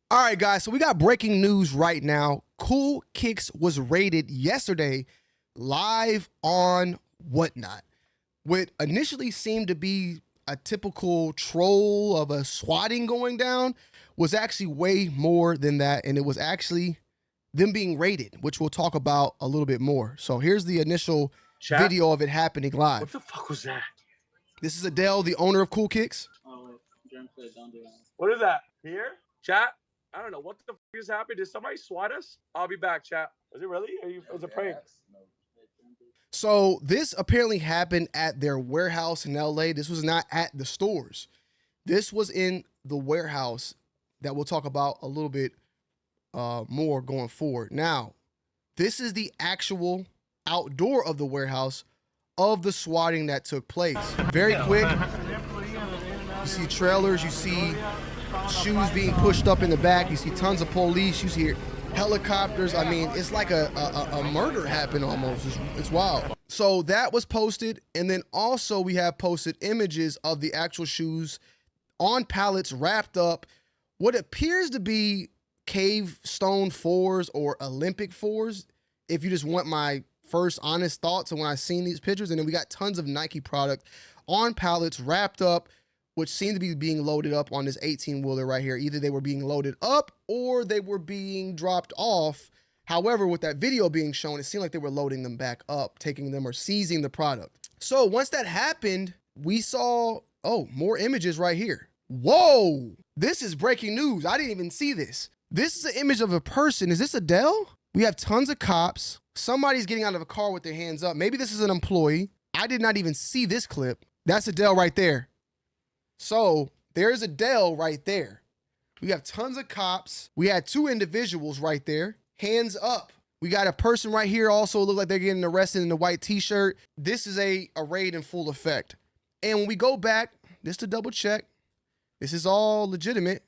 All right, guys, so we got breaking news right now. Cool Kicks was raided yesterday live on Whatnot. What initially seemed to be a typical troll of a swatting going down was actually way more than that, and it was actually them being raided, which we'll talk about a little bit more. So here's the initial video of it happening live. What the fuck was that? This is Adele, the owner of Cool Kicks. Oh, wait. Don't do that. What is that? Here? Chat? I don't know. What the fuck just happened? Did somebody swat us? I'll be back, chat. Was it really? Was it prank? So this apparently happened at their warehouse in LA. This was not at the stores. This was in the warehouse that we'll talk about a little bit more going forward. Now, this is the actual outdoor of the warehouse of the swatting that took place. Very quick. You see trailers, you see shoes being pushed up in the back, you see tons of police, you see helicopters. I mean, it's like a murder happened almost. It's wild. So that was posted, and then also we have posted images of the actual shoes on pallets wrapped up what appears to be cave stone 4s or Olympic 4s, if you just want my first honest thoughts of when I seen these pictures. And then we got tons of Nike product on pallets wrapped up, which seemed to be being loaded up on this 18-wheeler right here. Either they were being loaded up or they were being dropped off. However, with that video being shown, it seemed like they were loading them back up, taking them or seizing the product. So once that happened, we saw, oh, more images right here. Whoa, this is breaking news. I didn't even see this. This is an image of a person. Is this Adele? We have tons of cops. Somebody's getting out of a car with their hands up. Maybe this is an employee. I did not even see this clip. That's Adele right there. So there's Adele right there. We have tons of cops. We had 2 individuals right there, hands up. We got a person right here also look like they're getting arrested in the white t-shirt. This is a raid in full effect. And when we go back, just to double check, this is all legitimate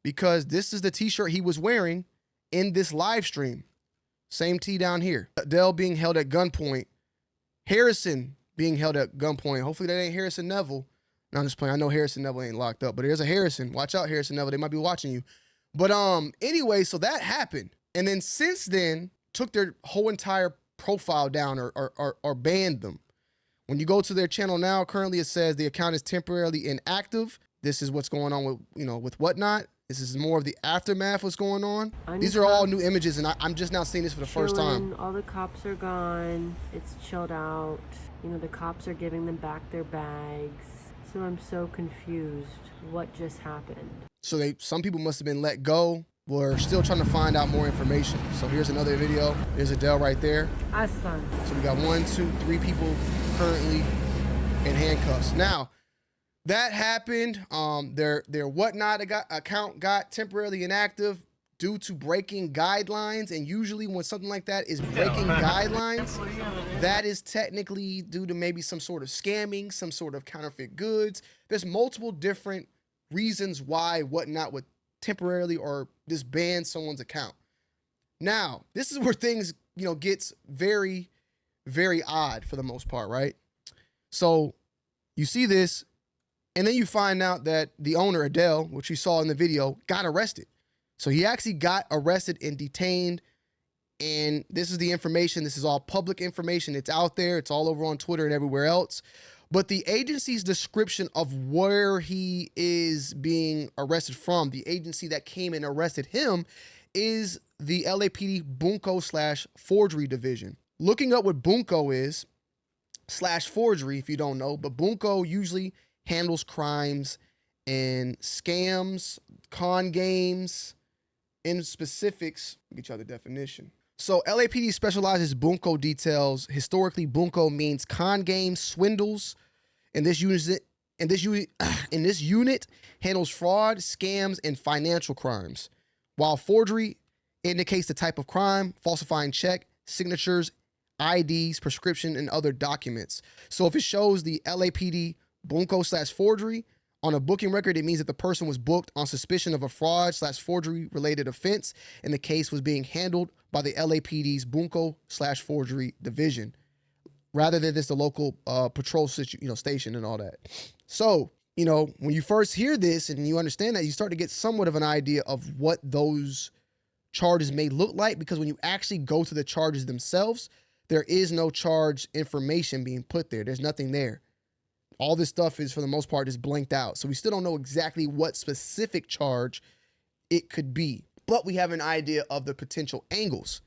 because this is the t-shirt he was wearing in this live stream. Same tee down here. Adele being held at gunpoint. Harrison being held at gunpoint. Hopefully that ain't Harrison Neville. No, I'm just playing. I know Harrison Neville ain't locked up, but there's a Harrison. Watch out, Harrison Neville. They might be watching you. But anyway, so that happened. And then since then, took their whole entire profile down or banned them. When you go to their channel now, currently it says the account is temporarily inactive. This is what's going on with, with Whatnot. This is more of the aftermath what's going on. These are all new images, and I'm just now seeing this for the first time. All the cops are gone. It's chilled out. The cops are giving them back their bags. So I'm so confused. What just happened? So some people must have been let go. We're still trying to find out more information. So here's another video. There's Adele right there. That's fun. So we got 1, 2, 3 people currently in handcuffs. Now, that happened. Their Whatnot account got temporarily inactive due to breaking guidelines. And usually when something like that is breaking guidelines, that is technically due to maybe some sort of scamming, some sort of counterfeit goods. There's multiple different reasons why Whatnot would temporarily or just ban someone's account. Now, this is where things, gets very, very odd for the most part, right? So you see this, and then you find out that the owner, Adele, which you saw in the video, got arrested. So he actually got arrested and detained. And this is the information. This is all public information. It's out there. It's all over on Twitter and everywhere else. But the agency's description of where he is being arrested from, the agency that came and arrested him, is the LAPD Bunko/forgery division. Looking up what Bunko is, /forgery, if you don't know, but Bunko usually handles crimes and scams, con games, in specifics. Get you the definition. So LAPD specializes Bunko details. Historically, Bunko means con games, swindles, and this unit handles fraud, scams, and financial crimes. While forgery indicates the type of crime, falsifying check, signatures, IDs, prescription, and other documents. So if it shows the LAPD Bunko/forgery on a booking record, it means that the person was booked on suspicion of a fraud/forgery related offense, and the case was being handled by the LAPD's Bunko/forgery division, rather than just the local patrol station and all that. So you know, when you first hear this and you understand that, you start to get somewhat of an idea of what those charges may look like, because when you actually go to the charges themselves, there is no charge information being put there. There's nothing there. All this stuff is, for the most part, just blanked out. So we still don't know exactly what specific charge it could be, but we have an idea of the potential angles.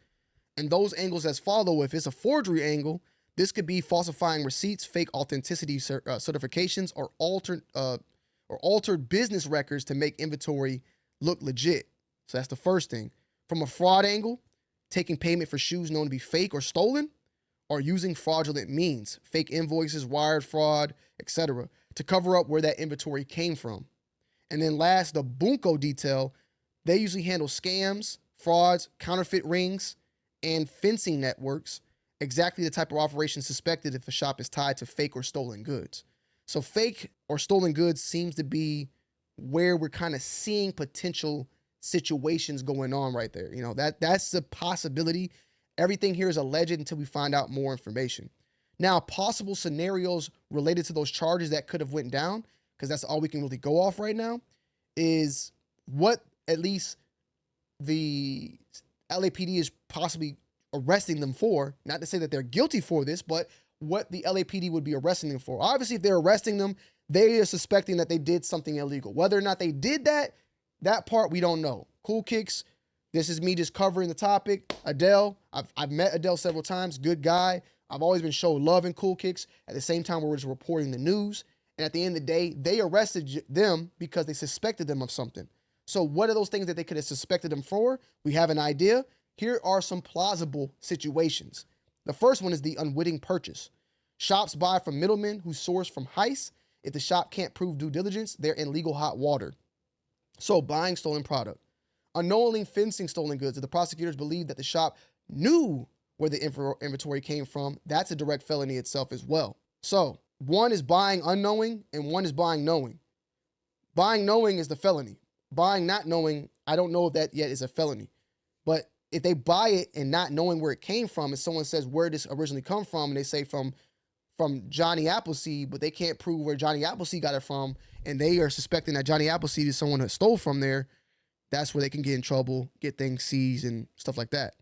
And those angles as follow: if it's a forgery angle, this could be falsifying receipts, fake authenticity certifications, or altered business records to make inventory look legit. So that's the first thing. From a fraud angle, taking payment for shoes known to be fake or stolen, or using fraudulent means, fake invoices, wired fraud, etc., to cover up where that inventory came from. And then last, the bunko detail. They usually handle scams, frauds, counterfeit rings, and fencing networks, exactly the type of operation suspected if a shop is tied to fake or stolen goods. So fake or stolen goods seems to be where we're kind of seeing potential situations going on right there. You know, that's a possibility. Everything here is alleged until we find out more information. Now, possible scenarios related to those charges that could have went down, because that's all we can really go off right now, is what at least the LAPD is possibly arresting them for. Not to say that they're guilty for this, but what the LAPD would be arresting them for. Obviously, if they're arresting them, they are suspecting that they did something illegal. Whether or not they did that part we don't know. Cool Kicks, this is me just covering the topic. Adele, I've met Adele several times, good guy. I've always been showing love in Cool Kicks. At the same time, we're just reporting the news. And at the end of the day, they arrested them because they suspected them of something. So what are those things that they could have suspected them for? We have an idea. Here are some plausible situations. The first one is the unwitting purchase. Shops buy from middlemen who source from heists. If the shop can't prove due diligence, they're in legal hot water. So buying stolen product. Unknowingly fencing stolen goods. If the prosecutors believe that the shop knew where the inventory came from, that's a direct felony itself as well. So one is buying unknowing and one is buying knowing. Buying knowing is the felony. Buying not knowing, I don't know if that yet is a felony. But if they buy it and not knowing where it came from, and someone says where this originally come from, and they say from Johnny Appleseed, but they can't prove where Johnny Appleseed got it from, and they are suspecting that Johnny Appleseed is someone who stole from there, that's where they can get in trouble, get things seized and stuff like that.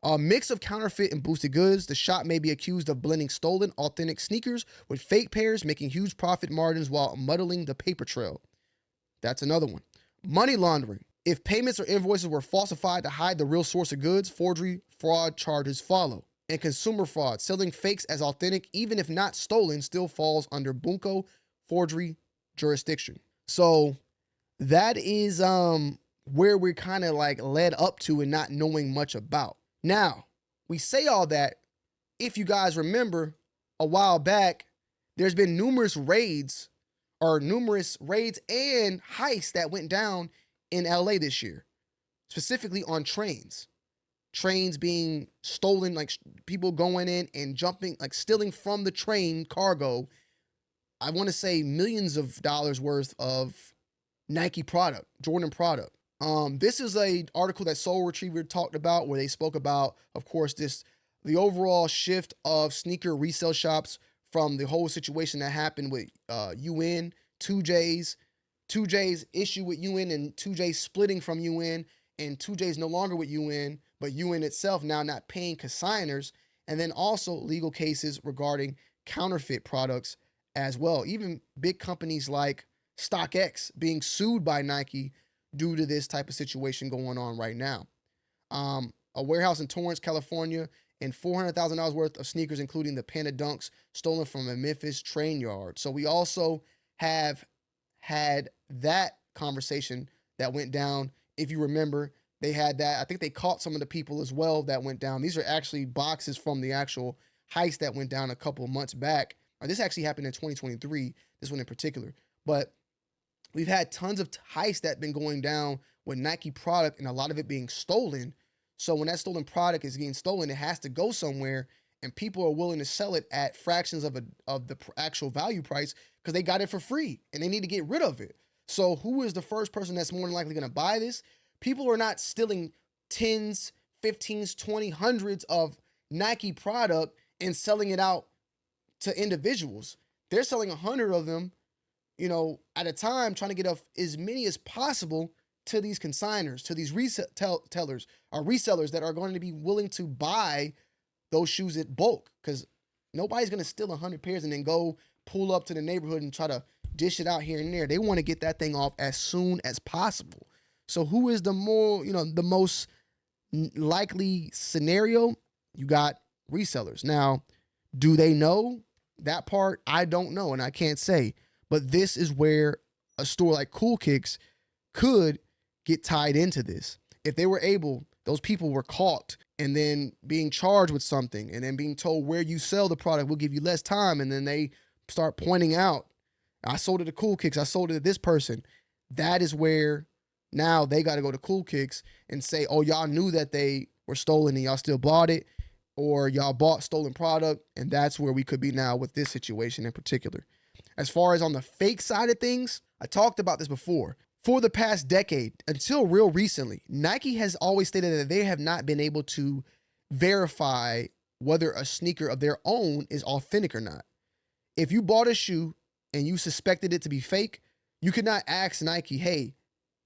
A mix of counterfeit and boosted goods. The shop may be accused of blending stolen, authentic sneakers with fake pairs, making huge profit margins while muddling the paper trail. That's another one. Money laundering. If payments or invoices were falsified to hide the real source of goods, forgery, fraud charges follow. And consumer fraud. Selling fakes as authentic, even if not stolen, still falls under bunko forgery jurisdiction. So that is where we're kind of like led up to and not knowing much about. Now, we say all that, if you guys remember, a while back, there's been numerous raids and heists that went down in LA this year, specifically on trains. Trains being stolen, like people going in and jumping, like stealing from the train cargo. I want to say millions of dollars worth of Nike product, Jordan product. This is a article that Soul Retriever talked about, where they spoke about, of course, the overall shift of sneaker resale shops from the whole situation that happened with UN, 2J's issue with UN, and 2J splitting from UN, and 2J's no longer with UN, but UN itself now not paying consigners, and then also legal cases regarding counterfeit products as well. Even big companies like StockX being sued by Nike due to this type of situation going on right now. A warehouse in Torrance, California, and $400,000 worth of sneakers, including the Panda Dunks, stolen from a Memphis train yard. So we also have had that conversation that went down. If you remember, they had that. I think they caught some of the people as well that went down. These are actually boxes from the actual heist that went down a couple of months back. This actually happened in 2023, this one in particular. But we've had tons of heists that have been going down with Nike product, and a lot of it being stolen. So when that stolen product is getting stolen, it has to go somewhere, and people are willing to sell it at fractions of the actual value price because they got it for free and they need to get rid of it. So who is the first person that's more than likely going to buy this? People are not stealing 10s, 15s, 20, hundreds of Nike product and selling it out to individuals. They're selling 100 of them at a time trying to get as many as possible to these consigners, to these retailers or resellers that are going to be willing to buy those shoes at bulk, because nobody's going to steal 100 pairs and then go pull up to the neighborhood and try to dish it out here and there. They want to get that thing off as soon as possible. So who is the most likely scenario? You got resellers. Now, do they know that part? I don't know, and I can't say. But this is where a store like Cool Kicks could get tied into this. If they were able, those people were caught and then being charged with something and then being told where you sell the product, we'll give you less time. And then they start pointing out, I sold it to Cool Kicks, I sold it to this person. That is where now they got to go to Cool Kicks and say, oh, y'all knew that they were stolen and y'all still bought it, or y'all bought stolen product. And that's where we could be now with this situation in particular. As far as on the fake side of things, I talked about this before. For the past decade, until real recently, Nike has always stated that they have not been able to verify whether a sneaker of their own is authentic or not. If you bought a shoe and you suspected it to be fake, you could not ask Nike, hey,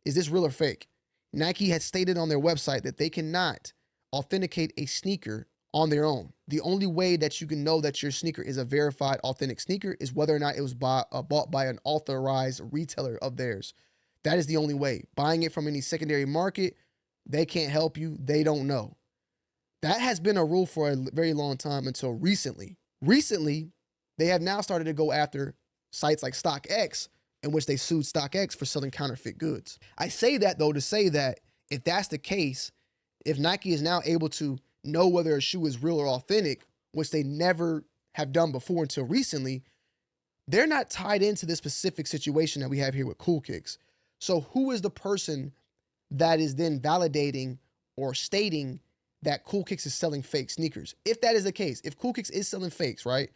is this real or fake? Nike has stated on their website that they cannot authenticate a sneaker on their own. The only way that you can know that your sneaker is a verified authentic sneaker is whether or not it was bought by an authorized retailer of theirs. That is the only way. Buying it from any secondary market, they can't help you. They don't know. That has been a rule for a very long time until recently. Recently, they have now started to go after sites like StockX, in which they sued StockX for selling counterfeit goods. I say that, though, to say that if that's the case, if Nike is now able to know whether a shoe is real or authentic, which they never have done before until recently, they're not tied into this specific situation that we have here with Cool Kicks. So who is the person that is then validating or stating that Cool Kicks is selling fake sneakers? If that is the case, if Cool Kicks is selling fakes, right?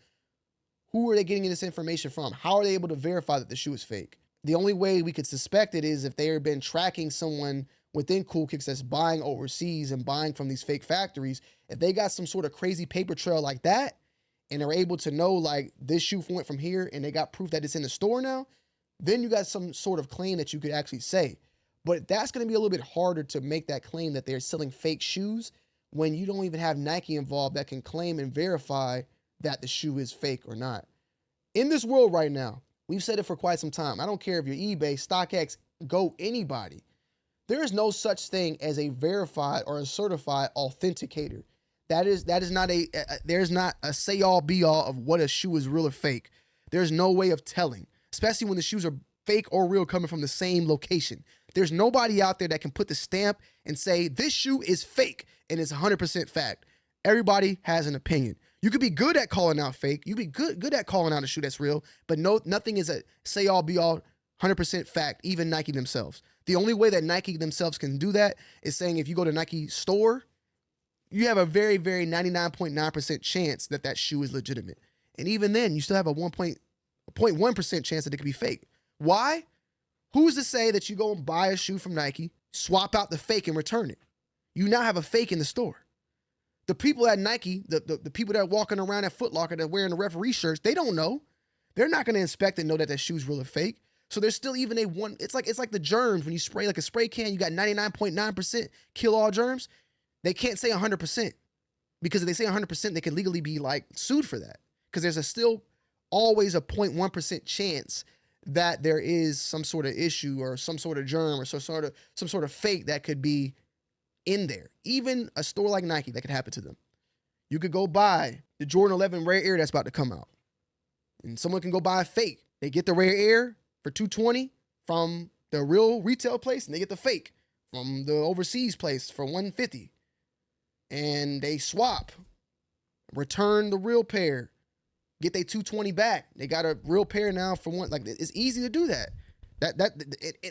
Who are they getting this information from? How are they able to verify that the shoe is fake? The only way we could suspect it is if they have been tracking someone within Cool Kicks that's buying overseas and buying from these fake factories. If they got some sort of crazy paper trail like that, and they're able to know like this shoe went from here and they got proof that it's in the store now, then you got some sort of claim that you could actually say. But that's going to be a little bit harder to make that claim that they're selling fake shoes when you don't even have Nike involved that can claim and verify that the shoe is fake or not. In this world right now, we've said it for quite some time. I don't care if you're eBay, StockX, go anybody. There is no such thing as a verified or a certified authenticator. There's not a say all be all of what a shoe is real or fake. There's no way of telling, especially when the shoes are fake or real coming from the same location. There's nobody out there that can put the stamp and say this shoe is fake and it's 100% fact. Everybody has an opinion. You could be good at calling out fake. You could be good at calling out a shoe that's real, but nothing is a say all be all 100% fact, even Nike themselves. The only way that Nike themselves can do that is saying if you go to Nike store, you have a very, very 99.9% chance that that shoe is legitimate. And even then, you still have a 1.1% chance that it could be fake. Why? Who's to say that you go and buy a shoe from Nike, swap out the fake and return it? You now have a fake in the store. The people at Nike, the people that are walking around at Foot Locker that are wearing the referee shirts, they don't know. They're not going to inspect and know that shoe's real or fake. So there's still even it's like the germs when you spray like a spray can, you got 99.9% kill all germs. They can't say 100% because if they say 100%, they can legally be like sued for that because there's still always a 0.1% chance that there is some sort of issue or some sort of germ or some sort of fake that could be in there. Even a store like Nike, that could happen to them. You could go buy the Jordan 11 Rare Air that's about to come out, and someone can go buy a fake. They get the Rare Air for $220 from the real retail place, and they get the fake from the overseas place for $150. And they swap, return the real pair, get their $220 back. They got a real pair now for one. Like, it's easy to do that.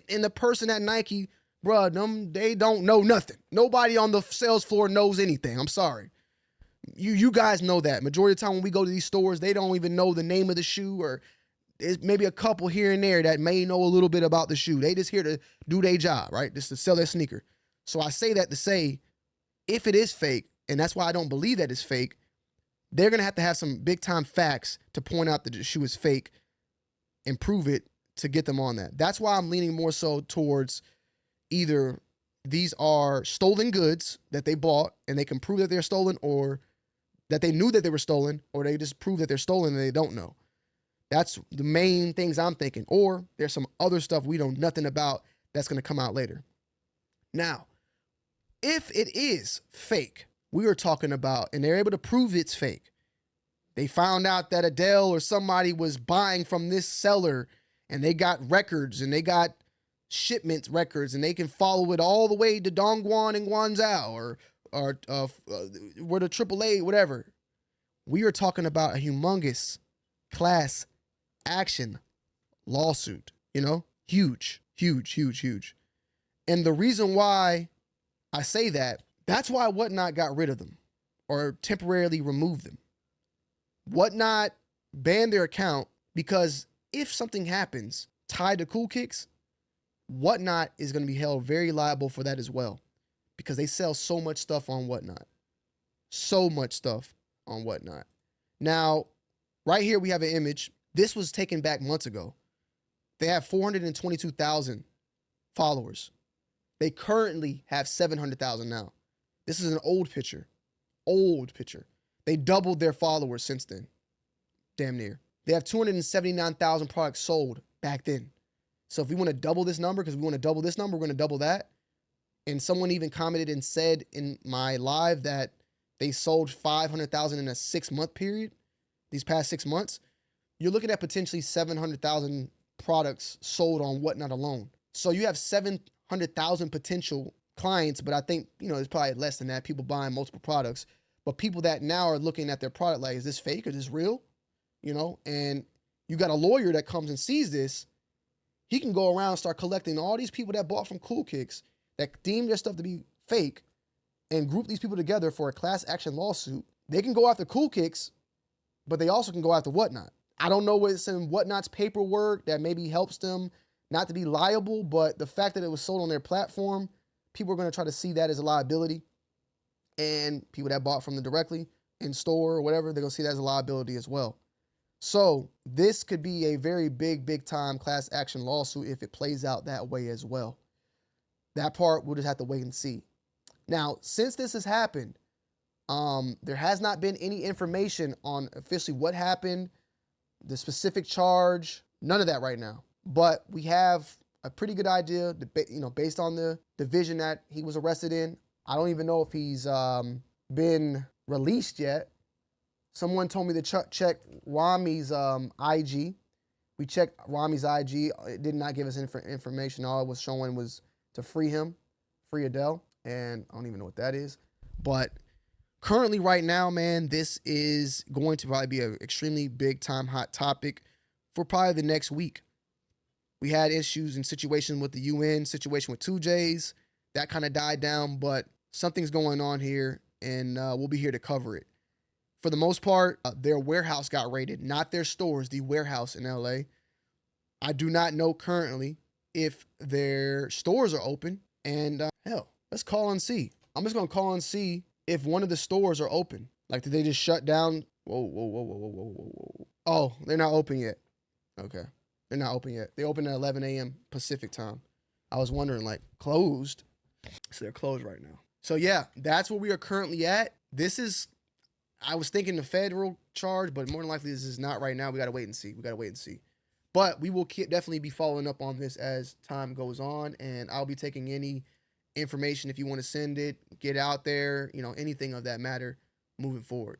And the person at Nike, bruh, they don't know nothing. Nobody on the sales floor knows anything. I'm sorry. You guys know that. Majority of the time when we go to these stores, they don't even know the name of the shoe, or there's maybe a couple here and there that may know a little bit about the shoe. They just here to do their job, right? Just to sell their sneaker. So I say that to say, if it is fake, and that's why I don't believe that it's fake, they're going to have some big time facts to point out that the shoe is fake and prove it to get them on that. That's why I'm leaning more so towards either these are stolen goods that they bought and they can prove that they're stolen, or that they knew that they were stolen, or they just prove that they're stolen and they don't know. That's the main things I'm thinking. Or there's some other stuff we know nothing about that's going to come out later. Now, if it is fake, we are talking about, and they're able to prove it's fake. They found out that Adele or somebody was buying from this seller, and they got records and they got shipment records, and they can follow it all the way to Dongguan and Guangzhou or where the AAA, whatever. We are talking about a humongous class action lawsuit, huge. And the reason why I say that, that's why Whatnot got rid of them or temporarily removed them. Whatnot banned their account because if something happens tied to Cool Kicks, Whatnot is going to be held very liable for that as well, because they sell so much stuff on Whatnot. So much stuff on Whatnot. Now, right here we have an image. This was taken back months ago. They have 422,000 followers. They currently have 700,000 now. This is an old picture. Old picture. They doubled their followers since then. Damn near. They have 279,000 products sold back then. So if we want to double this number, because we want to double this number, we're going to double that. And someone even commented and said in my live that they sold 500,000 in a 6-month period, these past 6 months. You're looking at potentially 700,000 products sold on Whatnot alone. So you have 700,000 potential clients, but I think, it's probably less than that, people buying multiple products. But people that now are looking at their product like, is this fake or is this real? And you got a lawyer that comes and sees this. He can go around and start collecting all these people that bought from Cool Kicks that deem their stuff to be fake and group these people together for a class action lawsuit. They can go after Cool Kicks, but they also can go after Whatnot. I don't know what's in Whatnot's paperwork that maybe helps them not to be liable, but the fact that it was sold on their platform, people are going to try to see that as a liability. And people that bought from them directly in store or whatever, they're going to see that as a liability as well. So this could be a very big time class action lawsuit if it plays out that way as well. That part, we'll just have to wait and see. Now, since this has happened, there has not been any information on officially what happened, the specific charge, none of that right now. But we have a pretty good idea, based on the division that he was arrested in. I don't even know if he's been released yet. Someone told me to check Rami's IG. We checked Rami's IG. It did not give us information. All it was showing was to free him, free Adele. And I don't even know what that is. But currently right now, man, this is going to probably be an extremely big time hot topic for probably the next week. We had issues and situations with the UN, situation with 2Js. That kind of died down, but something's going on here, and we'll be here to cover it. For the most part, their warehouse got raided, not their stores, the warehouse in LA. I do not know currently if their stores are open, and hell, let's call and see. I'm just going to call and see if one of the stores are open. Like, did they just shut down? Whoa. Oh, they're not open yet. Okay. They're not open yet. They open at 11 a.m. Pacific time. I was wondering, closed? So they're closed right now. So yeah, that's where we are currently at. I was thinking the federal charge, but more than likely this is not right now. We got to wait and see. But we will definitely be following up on this as time goes on, and I'll be taking any information if you want to send it, get out there, anything of that matter moving forward.